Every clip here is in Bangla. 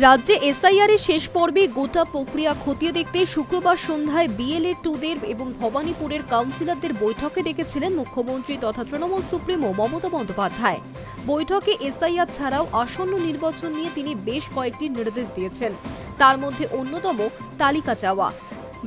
রাজ্যে এসআইআর এর শেষ পর্বে গোটা প্রক্রিয়া খতিয়ে দেখতে শুক্রবার সন্ধ্যায় বিএলএ 2দের এবং ভবানীপুরের কাউন্সিলরদের বৈঠকে ডেকেছিলেন মুখ্যমন্ত্রী তথা তৃণমূল সুপ্রিমো মমতা বন্দ্যোপাধ্যায়। বৈঠকে এসআইআর ছাড়াও আসন্ন নির্বাচন নিয়ে তিনি বেশ কয়েকটি নির্দেশ দিয়েছেন। তার মধ্যে অন্যতম তালিকা চাওয়া।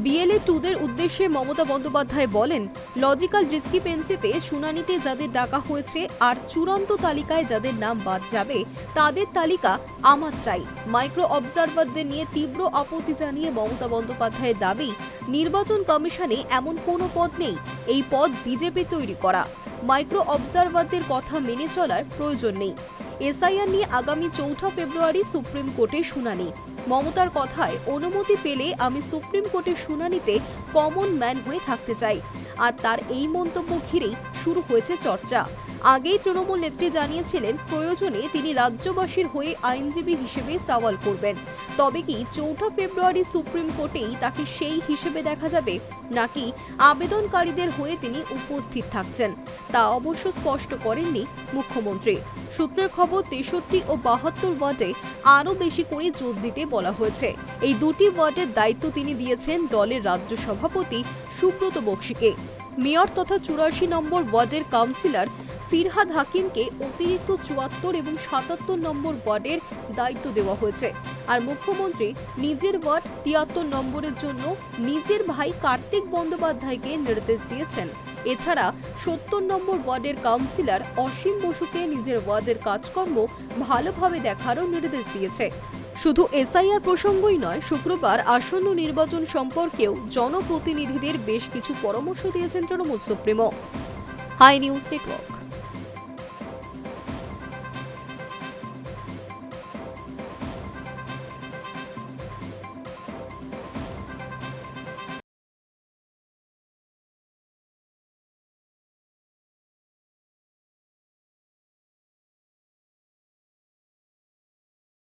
বিএলএ 2দের উদ্দেশ্যে মমতা বন্দ্যোপাধ্যায় বলেন, লজিক্যাল ডিসক্রিপেন্সিতে শুনানিতে যাদের ডাকা হয়েছে আর চূড়ান্ত তালিকায় যাদের নাম বাদ যাবে তাদের তালিকা আমার চাই। মাইক্রো অবজারভারদের নিয়ে তীব্র আপত্তি জানিয়ে মমতা বন্দ্যোপাধ্যায়ের দাবি, নির্বাচন কমিশনে এমন কোনো পদ নেই, এই পদ বিজেপি তৈরি করা। মাইক্রো অবজারভারদের কথা মেনে চলার প্রয়োজন নেই। এসআইআর নিয়ে আগামী 4 ফেব্রুয়ারি সুপ্রিম কোর্টে শুনানি। মমতার কথায় অনুমতি পেলে আমি সুপ্রিম কোর্টের শুনানিতে কমন ম্যান হয়ে থাকতে চাই। আর তার এই মন্তব্য ঘিরেই শুরু হয়েছে চর্চা। আগেই তৃণমূল নেত্রী জানিয়েছিলেন প্রয়োজনে তিনি রাজ্যবাসীর হয়ে আইনজীবী হিসেবে সওয়াল করবেন। তবে কি 4 ফেব্রুয়ারি সুপ্রিম কোর্টেই তাকে সেই হিসেবে দেখা যাবে, নাকি আবেদনকারীদের হয়ে তিনি উপস্থিত থাকছেন, তা অবশ্য স্পষ্ট করেননি মুখ্যমন্ত্রী। সূত্রের খবর, 63 ও 72 ওয়ার্ডে আরও বেশি করে জোর দিতে বলা হয়েছে। এই দুটি ওয়ার্ডের দায়িত্ব তিনি দিয়েছেন দলের রাজ্য সভাপতি সুব্রত বক্সিকে। মেয়র তথা 84 নম্বর ওয়ার্ডের কাউন্সিলর ফিরহাদ হাকিমকে অতিরিক্ত 74 এবং 77 নম্বর ওয়ার্ডের দায়িত্ব দেওয়া হয়েছে। আর মুখ্যমন্ত্রী নিজের ওয়ার্ড 73 নম্বরের জন্য নিজের ভাই কার্তিক বন্দ্যোপাধ্যায়কে নির্দেশ দিয়েছেন। এছাড়া 70 নম্বর ওয়ার্ডের কাউন্সিলর অসীম বসুকে নিজের ওয়ার্ডের কাজকর্ম ভালোভাবে দেখারও নির্দেশ দিয়েছে। শুধু এসআইআর প্রসঙ্গই নয়, শুক্রবার আসন্ন নির্বাচন সম্পর্কেও জনপ্রতিনিধিদের বেশ কিছু পরামর্শ দিয়েছেন Trinamool supremo. High news network.